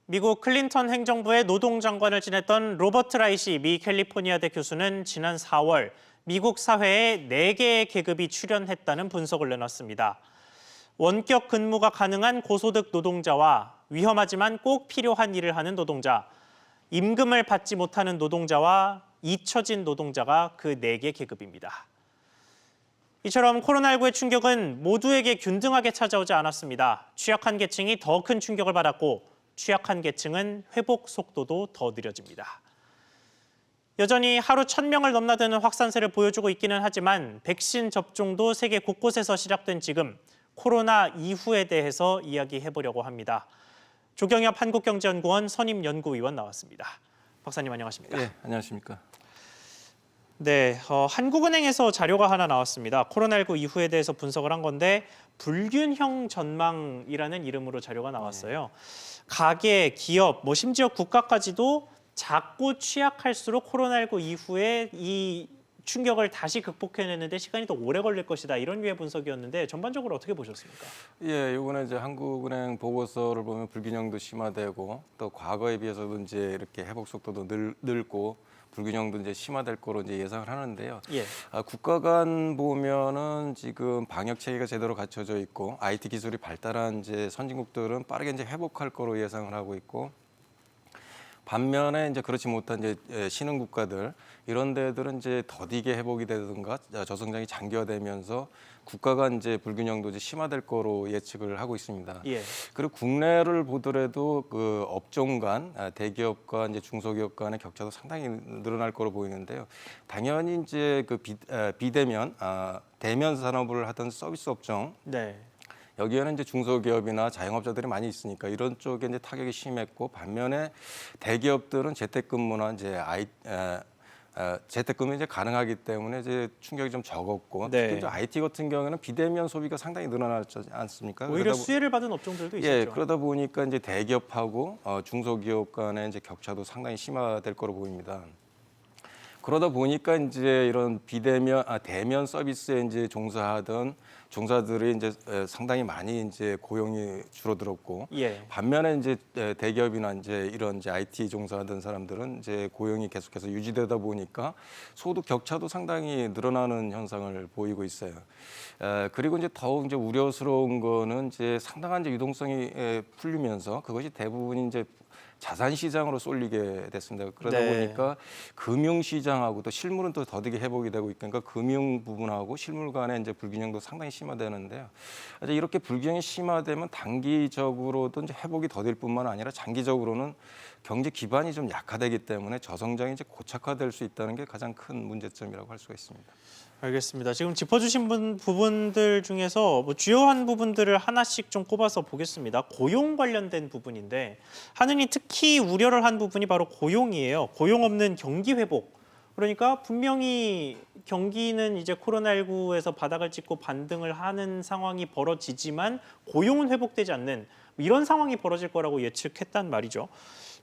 미국 클린턴 행정부의 노동장관을 지냈던 로버트 라이시 미 캘리포니아대 교수는 지난 4월 미국 사회에 4개의 계급이 출현했다는 분석을 내놨습니다. 원격 근무가 가능한 고소득 노동자와 위험하지만 꼭 필요한 일을 하는 노동자, 임금을 받지 못하는 노동자와 잊혀진 노동자가 그 4개 계급입니다. 이처럼 코로나19의 충격은 모두에게 균등하게 찾아오지 않았습니다. 취약한 계층이 더 큰 충격을 받았고 취약한 계층은 회복 속도도 더 느려집니다. 여전히 하루 1,000명을 넘나드는 확산세를 보여주고 있기는 하지만 백신 접종도 세계 곳곳에서 시작된 지금 코로나 이후에 대해서 이야기해보려고 합니다. 조경엽 한국경제연구원 선임연구위원 나왔습니다. 박사님 안녕하십니까? 네, 안녕하십니까? 네, 한국은행에서 자료가 하나 나왔습니다. 코로나19 이후에 대해서 분석을 한 건데 불균형 전망이라는 이름으로 자료가 나왔어요. 가계, 기업, 심지어 국가까지도 작고 취약할수록 코로나19 이후에 이 충격을 다시 극복해내는데 시간이 더 오래 걸릴 것이다. 이런 류의 분석이었는데 전반적으로 어떻게 보셨습니까? 예, 이번에 이제 한국은행 보고서를 보면 불균형도 심화되고 또 과거에 비해서도 이제 이렇게 회복 속도도 늘고 불균형도 이제 심화될 거로 이제 예상을 하는데요. 예. 국가 간 보면은 지금 방역 체계가 제대로 갖춰져 있고 IT 기술이 발달한 이제 선진국들은 빠르게 이제 회복할 거로 예상을 하고 있고 반면에 이제 그렇지 못한 이제 신흥 국가들 이런 데들은 이제 더디게 회복이 되든가 저성장이 장기화되면서 국가 간 이제 불균형도 이제 심화될 거로 예측을 하고 있습니다. 예. 그리고 국내를 보더라도 그 업종 간 대기업과 이제 중소기업 간의 격차도 상당히 늘어날 거로 보이는데요. 당연히 이제 그 비대면 대면 산업을 하던 서비스 업종 네. 여기에는 이제 중소기업이나 자영업자들이 많이 있으니까 이런 쪽에 이제 타격이 심했고 반면에 대기업들은 재택근무나 이제 재택근무 이제 가능하기 때문에 이제 충격이 좀 적었고 네. 특히 이제 IT 같은 경우에는 비대면 소비가 상당히 늘어나지 않습니까? 오히려 수혜를 받은 업종들도 있었죠. 예, 그러다 보니까 이제 대기업하고 중소기업 간의 이제 격차도 상당히 심화될 거로 보입니다. 그러다 보니까 이제 이런 대면 서비스에 이제 종사하던 종사들이 이제 상당히 많이 이제 고용이 줄어들었고 예. 반면에 이제 대기업이나 이제 이런 이제 IT 종사하던 사람들은 이제 고용이 계속해서 유지되다 보니까 소득 격차도 상당히 늘어나는 현상을 보이고 있어요. 그리고 이제 더욱 이제 우려스러운 거는 이제 상당한 이제 유동성이 풀리면서 그것이 대부분 이제 자산 시장으로 쏠리게 됐습니다. 그러다 네. 보니까 금융 시장하고 또 실물은 또 더디게 회복이 되고 있으니까 금융 부분하고 실물 간의 이제 불균형도 상당히 심화되는데요. 이렇게 불균형이 심화되면 단기적으로도 이제 회복이 더딜 뿐만 아니라 장기적으로는 경제 기반이 좀 약화되기 때문에 저성장이 이제 고착화될 수 있다는 게 가장 큰 문제점이라고 할 수가 있습니다. 알겠습니다. 지금 짚어주신 부분들 중에서 주요한 부분들을 하나씩 좀 꼽아서 보겠습니다. 고용 관련된 부분인데 한은이 특히 우려를 한 부분이 바로 고용이에요. 고용 없는 경기 회복. 그러니까 분명히 경기는 이제 코로나19에서 바닥을 찍고 반등을 하는 상황이 벌어지지만 고용은 회복되지 않는 이런 상황이 벌어질 거라고 예측했단 말이죠.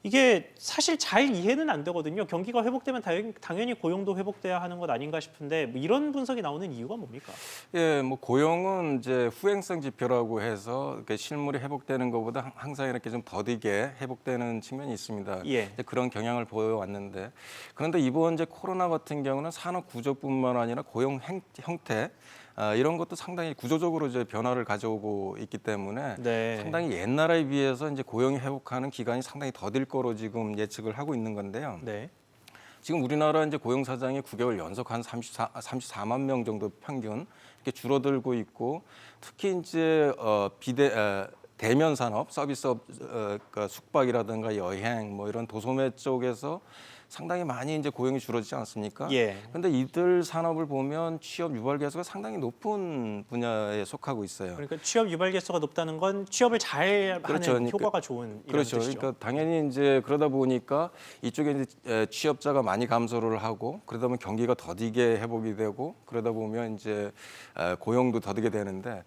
이게 사실 잘 이해는 안 되거든요. 경기가 회복되면 당연히 고용도 회복돼야 하는 것 아닌가 싶은데 이런 분석이 나오는 이유가 뭡니까? 예, 고용은 이제 후행성 지표라고 해서 이렇게 실물이 회복되는 것보다 항상 이렇게 좀 더디게 회복되는 측면이 있습니다. 예. 이제 그런 경향을 보여왔는데 그런데 이번 이제 코로나 같은 경우는 산업 구조뿐만 아니라 고용 형태 이런 것도 상당히 구조적으로 이제 변화를 가져오고 있기 때문에 네. 상당히 옛날에 비해서 이제 고용이 회복하는 기간이 상당히 더딜 거로 지금 예측을 하고 있는 건데요. 네. 지금 우리나라 이제 고용 사장이 9개월 연속 한 34만 명 정도 평균 이렇게 줄어들고 있고 특히 이제 대면 산업, 서비스업, 그러니까 숙박이라든가 여행, 이런 도소매 쪽에서 상당히 많이 이제 고용이 줄어들지 않습니까? 예. 그런데 이들 산업을 보면 취업 유발 개수가 상당히 높은 분야에 속하고 있어요. 그러니까 취업 유발 개수가 높다는 건 취업을 잘 그렇죠. 하는 그러니까 효과가 좋은 이런 그렇죠. 뜻이죠. 그러니까 당연히 이제 그러다 보니까 이쪽에 이제 취업자가 많이 감소를 하고 그러다 보면 경기가 더디게 회복이 되고 그러다 보면 이제 고용도 더디게 되는데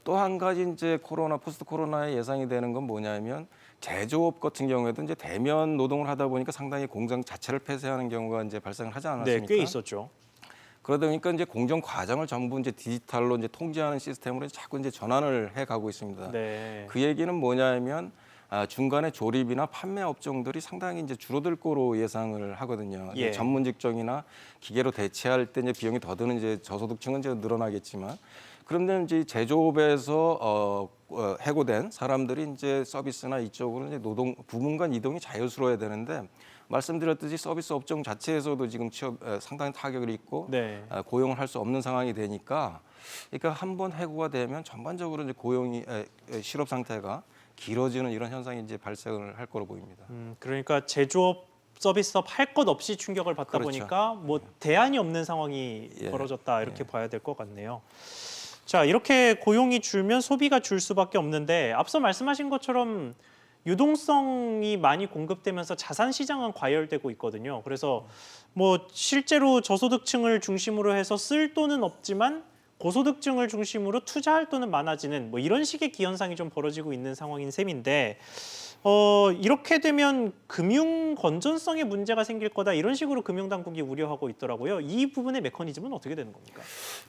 또 한 가지 이제 포스트 코로나에 예상이 되는 건 뭐냐면 제조업 같은 경우에도 이제 대면 노동을 하다 보니까 상당히 공장 자체를 폐쇄하는 경우가 이제 발생을 하지 않았습니까? 네, 꽤 있었죠. 그러다 보니까 이제 공정 과정을 전부 이제 디지털로 이제 통제하는 시스템으로 자꾸 이제 전환을 해 가고 있습니다. 네. 그 얘기는 뭐냐면 중간에 조립이나 판매 업종들이 상당히 이제 줄어들 거로 예상을 하거든요. 예. 전문 직종이나 기계로 대체할 때 이제 비용이 더 드는 이제 저소득층은 이제 늘어나겠지만, 그런데 이제 제조업에서 해고된 사람들이 이제 서비스나 이쪽으로 이제 노동 부문간 이동이 자유스러워야 되는데, 말씀드렸듯이 서비스 업종 자체에서도 지금 취업 상당히 타격을 입고 네. 고용을 할 수 없는 상황이 되니까, 그러니까 한번 해고가 되면 전반적으로 이제 고용이 실업 상태가 길어지는 이런 현상이 이제 발생을 할 거로 보입니다. 그러니까 제조업, 서비스업 할 것 없이 충격을 받다 그렇죠. 보니까 뭐 대안이 없는 상황이 예. 벌어졌다 이렇게 봐야 될 것 같네요. 자, 이렇게 고용이 줄면 소비가 줄 수밖에 없는데 앞서 말씀하신 것처럼 유동성이 많이 공급되면서 자산 시장은 과열되고 있거든요. 그래서 뭐 실제로 저소득층을 중심으로 해서 쓸 돈은 없지만 고소득층을 중심으로 투자할 돈은 많아지는 뭐 이런 식의 기현상이 좀 벌어지고 있는 상황인 셈인데 이렇게 되면 금융 건전성에 문제가 생길 거다 이런 식으로 금융당국이 우려하고 있더라고요. 이 부분의 메커니즘은 어떻게 되는 겁니까?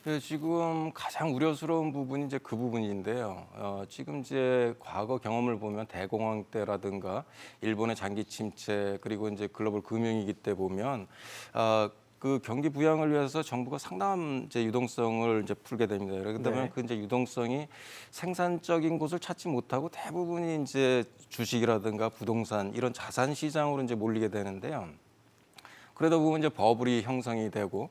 네, 지금 가장 우려스러운 부분이 이제 그 부분인데요. 지금 이제 과거 경험을 보면 대공황 때라든가 일본의 장기 침체 그리고 이제 글로벌 금융위기 때 보면 그 경기 부양을 위해서 정부가 상당한 이제 유동성을 이제 풀게 됩니다. 그러다 보면 네. 그 이제 유동성이 생산적인 곳을 찾지 못하고 대부분이 이제 주식이라든가 부동산 이런 자산 시장으로 이제 몰리게 되는데요. 그러다 보면 이제 버블이 형성이 되고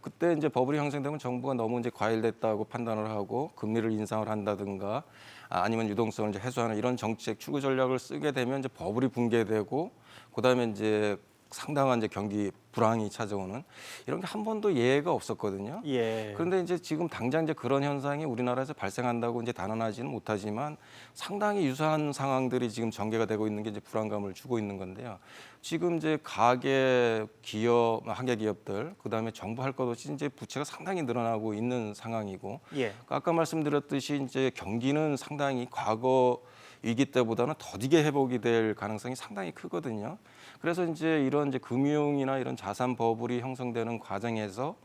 그때 이제 버블이 형성되면 정부가 너무 이제 과열됐다고 판단을 하고 금리를 인상을 한다든가 아니면 유동성을 이제 해소하는 이런 정책 출구 전략을 쓰게 되면 이제 버블이 붕괴되고 그다음에 이제 상당한 이제 경기 불황이 찾아오는 이런 게 한 번도 예가 없었거든요. 예. 그런데 이제 지금 당장 이제 그런 현상이 우리나라에서 발생한다고 이제 단언하지는 못하지만 상당히 유사한 상황들이 지금 전개가 되고 있는 게 이제 불안감을 주고 있는 건데요. 지금 이제 가계 기업, 한계 기업들, 그다음에 정부 할 것 없이 이제 부채가 상당히 늘어나고 있는 상황이고, 예. 아까 말씀드렸듯이 이제 경기는 상당히 과거 위기 때보다는 더디게 회복이 될 가능성이 상당히 크거든요. 그래서 이제 이런 이제 금융이나 이런 자산 버블이 형성되는 과정에서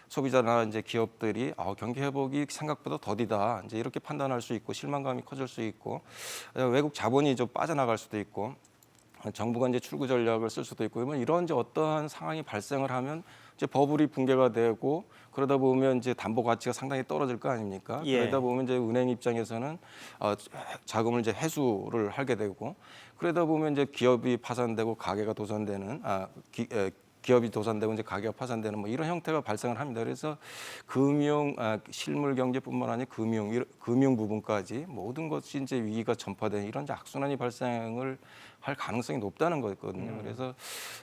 소비자나 이제 기업들이 경기 회복이 생각보다 더디다 이제 이렇게 판단할 수 있고 실망감이 커질 수 있고 외국 자본이 좀 빠져나갈 수도 있고 정부가 이제 출구 전략을 쓸 수도 있고 그러면 이런 이제 어떠한 상황이 발생을 하면 이제 버블이 붕괴가 되고 그러다 보면 이제 담보 가치가 상당히 떨어질 거 아닙니까? 예. 그러다 보면 이제 은행 입장에서는 자금을 이제 회수를 하게 되고 그러다 보면 이제 기업이 파산되고 가게가 도산되는 기업이 도산되고 이제 가게가 파산되는 뭐 이런 형태가 발생을 합니다. 그래서 금융, 실물 경제뿐만 아니라 금융 부분까지 모든 것이 이제 위기가 전파되는 이런 이제 악순환이 발생을 할 가능성이 높다는 거거든요. 그래서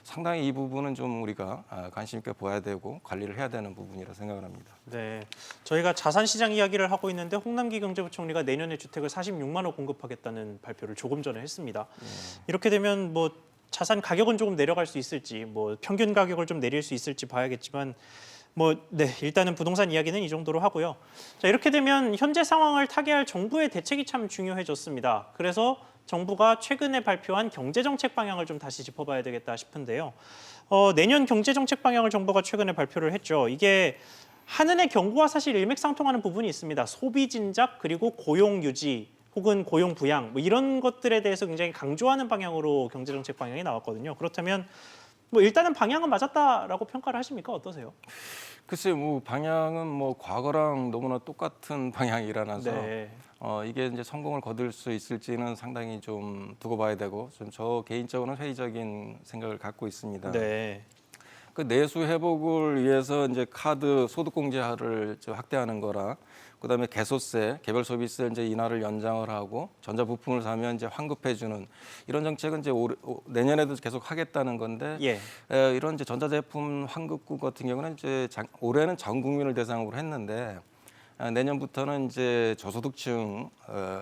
상당히 이 부분은 좀 우리가 관심 있게 봐야 되고 관리를 해야 되는 부분이라 생각을 합니다. 네, 저희가 자산 시장 이야기를 하고 있는데 홍남기 경제부총리가 내년에 주택을 46만 호 공급하겠다는 발표를 조금 전에 했습니다. 이렇게 되면 뭐 자산 가격은 조금 내려갈 수 있을지, 뭐 평균 가격을 좀 내릴 수 있을지 봐야겠지만, 일단은 부동산 이야기는 이 정도로 하고요. 자, 이렇게 되면 현재 상황을 타개할 정부의 대책이 참 중요해졌습니다. 그래서 정부가 최근에 발표한 경제정책 방향을 좀 다시 짚어봐야 되겠다 싶은데요. 내년 경제정책 방향을 정부가 최근에 발표를 했죠. 이게 한은의 경고와 사실 일맥상통하는 부분이 있습니다. 소비 진작 그리고 고용 유지 혹은 고용 부양 뭐 이런 것들에 대해서 굉장히 강조하는 방향으로 경제정책 방향이 나왔거든요. 그렇다면 뭐 일단은 방향은 맞았다라고 평가를 하십니까? 어떠세요? 글쎄요, 뭐 방향은 뭐 과거랑 너무나 똑같은 방향이라서 네. 이게 이제 성공을 거둘 수 있을지는 상당히 좀 두고 봐야 되고 좀 저 개인적으로는 회의적인 생각을 갖고 있습니다. 네. 그 내수 회복을 위해서 이제 카드 소득 공제를 확대하는 거라 그다음에 개소세, 개별 소비세 이제 인하를 연장을 하고 전자 부품을 사면 이제 환급해 주는 이런 정책은 이제 내년에도 계속 하겠다는 건데 예. 이런 이제 전자제품 환급금 같은 경우는 이제 올해는 전 국민을 대상으로 했는데 내년부터는 이제 저소득층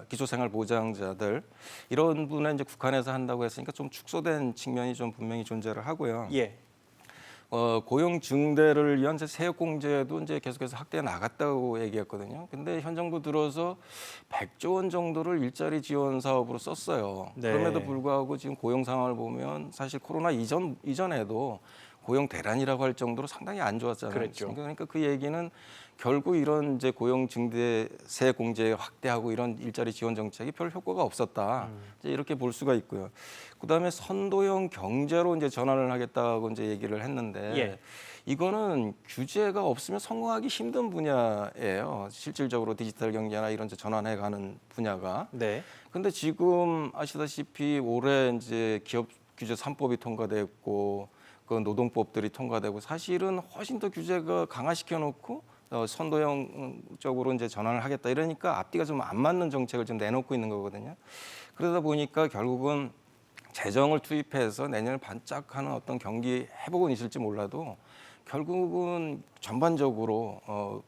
기초생활보장자들 이런 분에 이제 국한해서 한다고 했으니까 좀 축소된 측면이 좀 분명히 존재를 하고요. 예. 고용 증대를 위한 세액공제도 이제 계속해서 확대해 나갔다고 얘기했거든요. 근데 현 정부 들어서 100조 원 정도를 일자리 지원 사업으로 썼어요. 네. 그럼에도 불구하고 지금 고용 상황을 보면 사실 코로나 이전에도 고용 대란이라고 할 정도로 상당히 안 좋았잖아요. 그랬죠. 그러니까 그 얘기는 결국 이런 이제 고용 증대세 공제 확대하고 이런 일자리 지원 정책이 별 효과가 없었다. 이제 이렇게 볼 수가 있고요. 그다음에 선도형 경제로 이제 전환을 하겠다고 이제 얘기를 했는데 예. 이거는 규제가 없으면 성공하기 힘든 분야예요. 실질적으로 디지털 경제나 이런 이제 전환해가는 분야가. 네. 근데 지금 아시다시피 올해 이제 기업 규제 3법이 통과됐고 그 노동법들이 통과되고 사실은 훨씬 더 규제가 강화시켜 놓고 선도형적으로 이제 전환을 하겠다 이러니까 앞뒤가 좀 안 맞는 정책을 좀 내놓고 있는 거거든요. 그러다 보니까 결국은 재정을 투입해서 내년을 반짝하는 어떤 경기 회복은 있을지 몰라도 결국은 전반적으로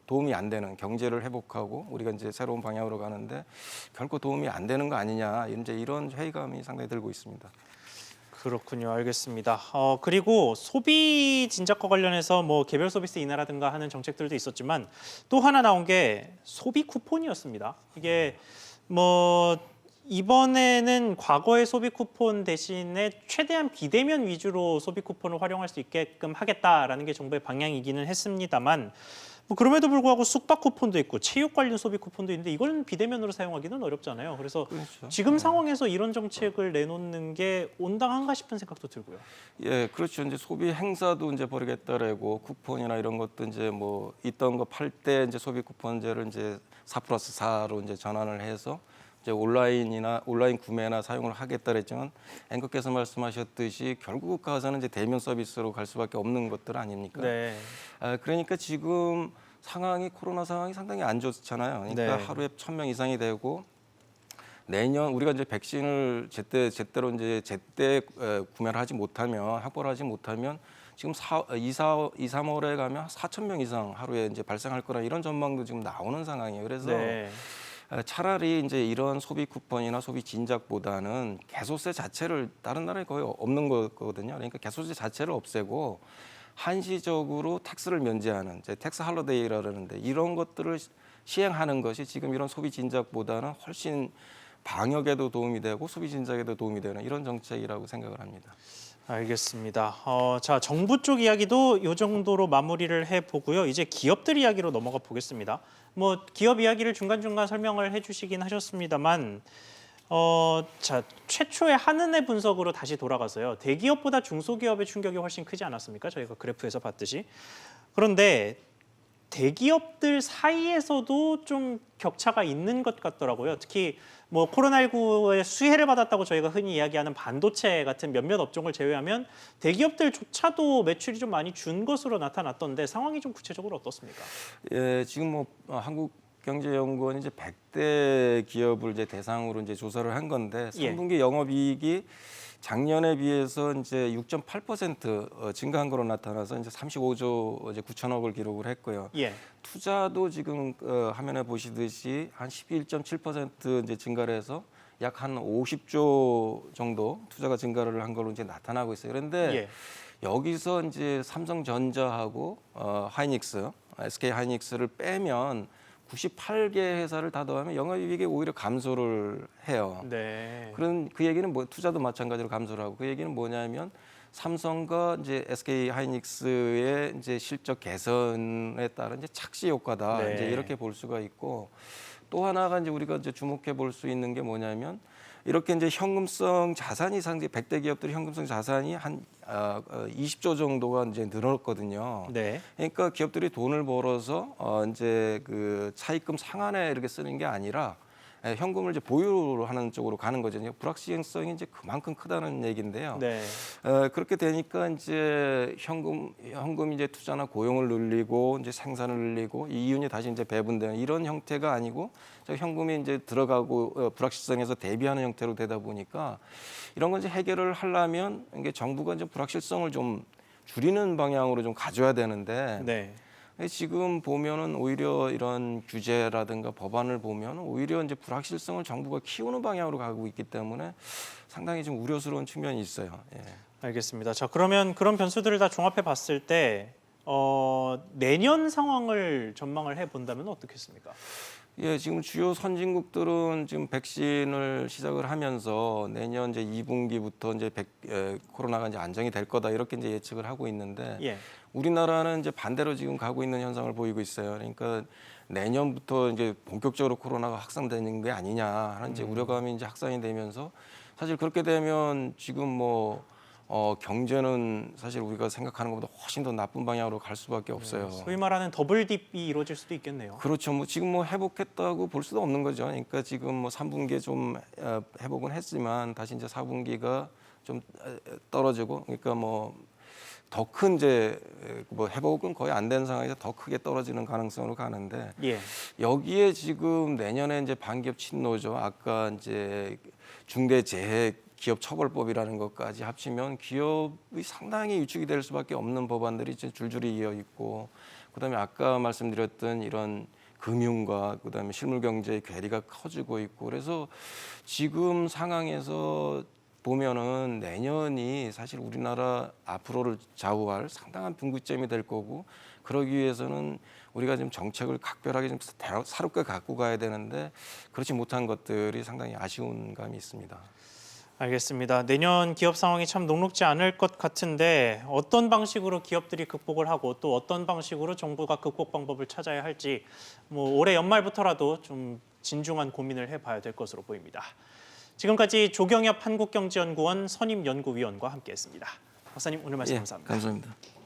도움이 안 되는 경제를 회복하고 우리가 이제 새로운 방향으로 가는데 결코 도움이 안 되는 거 아니냐 이제 이런 회의감이 상당히 들고 있습니다. 그렇군요. 알겠습니다. 그리고 소비 진작과 관련해서 뭐 개별 서비스 인하라든가 하는 정책들도 있었지만 또 하나 나온 게 소비 쿠폰이었습니다. 이게 뭐 이번에는 과거의 소비 쿠폰 대신에 최대한 비대면 위주로 소비 쿠폰을 활용할 수 있게끔 하겠다라는 게 정부의 방향이기는 했습니다만 뭐 그럼에도 불구하고 숙박 쿠폰도 있고 체육 관련 소비 쿠폰도 있는데 이걸 비대면으로 사용하기는 어렵잖아요. 그래서 그렇죠. 지금 상황에서 이런 정책을 내놓는 게 온당한가 싶은 생각도 들고요. 예, 그렇죠. 이제 소비 행사도 이제 벌이겠다라고 쿠폰이나 이런 것도 이제 뭐 있던 거 팔 때 이제 소비 쿠폰제를 이제 4+4로 이제 전환을 해서 이제 온라인 구매나 사용을 하겠다 그랬지만 앵커께서 말씀하셨듯이 결국 가서는 이제 대면 서비스로 갈 수밖에 없는 것들 아닙니까? 네. 그러니까 지금 상황이 코로나 상황이 상당히 안 좋잖아요. 그러니까 네. 하루에 1,000명 이상이 되고 내년 우리가 이제 백신을 제때로 이제 구매를 하지 못하면 확보를 하지 못하면 지금 2, 3월에 가면 4,000명 이상 하루에 이제 발생할 거라 이런 전망도 지금 나오는 상황이에요. 그래서 네. 차라리 이제 이런 소비 쿠폰이나 소비 진작보다는 개소세 자체를 다른 나라에 거의 없는 거거든요. 그러니까 개소세 자체를 없애고 한시적으로 텍스를 면제하는 이제 텍스 할로데이라 그러는데 이런 것들을 시행하는 것이 지금 이런 소비 진작보다는 훨씬 방역에도 도움이 되고 소비 진작에도 도움이 되는 이런 정책이라고 생각을 합니다. 알겠습니다. 자, 정부 쪽 이야기도 이 정도로 마무리를 해보고요. 이제 기업들 이야기로 넘어가 보겠습니다. 뭐 기업 이야기를 중간중간 설명을 해주시긴 하셨습니다만 자, 최초의 한은의 분석으로 다시 돌아가서요. 대기업보다 중소기업의 충격이 훨씬 크지 않았습니까? 저희가 그래프에서 봤듯이. 그런데 대기업들 사이에서도 좀 격차가 있는 것 같더라고요. 특히 뭐 코로나19의 수혜를 받았다고 저희가 흔히 이야기하는 반도체 같은 몇몇 업종을 제외하면 대기업들조차도 매출이 좀 많이 준 것으로 나타났던데 상황이 좀 구체적으로 어떻습니까? 예, 지금 뭐 한국경제연구원이 이제 100대 기업을 이제 대상으로 이제 조사를 한 건데 3분기 영업이익이 작년에 비해서 이제 6.8% 증가한 거로 나타나서 이제 35조 이제 9천억을 기록을 했고요. 예. 투자도 지금 화면에 보시듯이 한 11.7% 이제 증가를 해서 약 한 50조 정도 투자가 증가를 한 걸로 이제 나타나고 있어요. 그런데 예. 여기서 이제 삼성전자하고 하이닉스, SK 하이닉스를 빼면 98개 회사를 다 더하면 영업이익이 오히려 감소를 해요. 네. 그런 그 얘기는 뭐 투자도 마찬가지로 감소를 하고 그 얘기는 뭐냐면 삼성과 이제 SK 하이닉스의 이제 실적 개선에 따른 이제 착시 효과다. 네. 이제 이렇게 볼 수가 있고 또 하나가 이제 우리가 이제 주목해 볼 수 있는 게 뭐냐면 이렇게 이제 현금성 자산이 상당히 100대 기업들이 현금성 자산이 한 20조 정도가 이제 늘었거든요. 네. 그러니까 기업들이 돈을 벌어서 이제 그 차입금 상환에 이렇게 쓰는 게 아니라 현금을 이제 보유를 하는 쪽으로 가는 거죠. 불확실성이 이제 그만큼 크다는 얘기인데요. 네. 그렇게 되니까 이제 현금 이제 투자나 고용을 늘리고 이제 생산을 늘리고 이 이윤이 다시 이제 배분되는 이런 형태가 아니고 현금이 이제 들어가고 불확실성에서 대비하는 형태로 되다 보니까 이런 건 이제 해결을 하려면 이게 정부가 이제 불확실성을 좀 줄이는 방향으로 좀 가져야 되는데. 네. 지금 보면은 오히려 이런 규제라든가 법안을 보면 오히려 이제 불확실성을 정부가 키우는 방향으로 가고 있기 때문에 상당히 좀 우려스러운 측면이 있어요. 예. 알겠습니다. 자, 그러면 그런 변수들을 다 종합해 봤을 때 내년 상황을 전망을 해 본다면 어떻겠습니까? 예, 지금 주요 선진국들은 지금 백신을 시작을 하면서 내년 이제 2분기부터 이제 코로나가 이제 안정이 될 거다 이렇게 이제 예측을 하고 있는데 예. 우리나라는 이제 반대로 지금 가고 있는 현상을 보이고 있어요. 그러니까 내년부터 이제 본격적으로 코로나가 확산되는 게 아니냐 하는 이제 우려감이 이제 확산이 되면서 사실 그렇게 되면 지금 뭐 경제는 사실 우리가 생각하는 것보다 훨씬 더 나쁜 방향으로 갈 수밖에 없어요. 소위 말하는 더블 딥이 이루어질 수도 있겠네요. 그렇죠. 뭐 지금 뭐 회복했다고 볼 수도 없는 거죠. 그러니까 지금 뭐 3분기에 좀 회복은 했지만 다시 이제 4분기가 좀 떨어지고 그러니까 뭐 더 큰 이제 뭐 회복은 거의 안 된 상황에서 더 크게 떨어지는 가능성으로 가는데 예. 여기에 지금 내년에 이제 반기업 친노조 아까 이제 중대재해 기업 처벌법이라는 것까지 합치면 기업이 상당히 위축이 될 수밖에 없는 법안들이 이제 줄줄이 이어 있고 그다음에 아까 말씀드렸던 이런 금융과 그다음에 실물 경제의 괴리가 커지고 있고 그래서 지금 상황에서 보면은 내년이 사실 우리나라 앞으로를 좌우할 상당한 분기점이 될 거고 그러기 위해서는 우리가 지금 정책을 각별하게 좀 새롭게 갖고 가야 되는데 그렇지 못한 것들이 상당히 아쉬운 감이 있습니다. 알겠습니다. 내년 기업 상황이 참 녹록지 않을 것 같은데 어떤 방식으로 기업들이 극복을 하고 또 어떤 방식으로 정부가 극복 방법을 찾아야 할지 뭐 올해 연말부터라도 좀 진중한 고민을 해봐야 될 것으로 보입니다. 지금까지 조경엽 한국경제연구원 선임연구위원과 함께했습니다. 박사님 오늘 말씀 감사합니다. 감사합니다.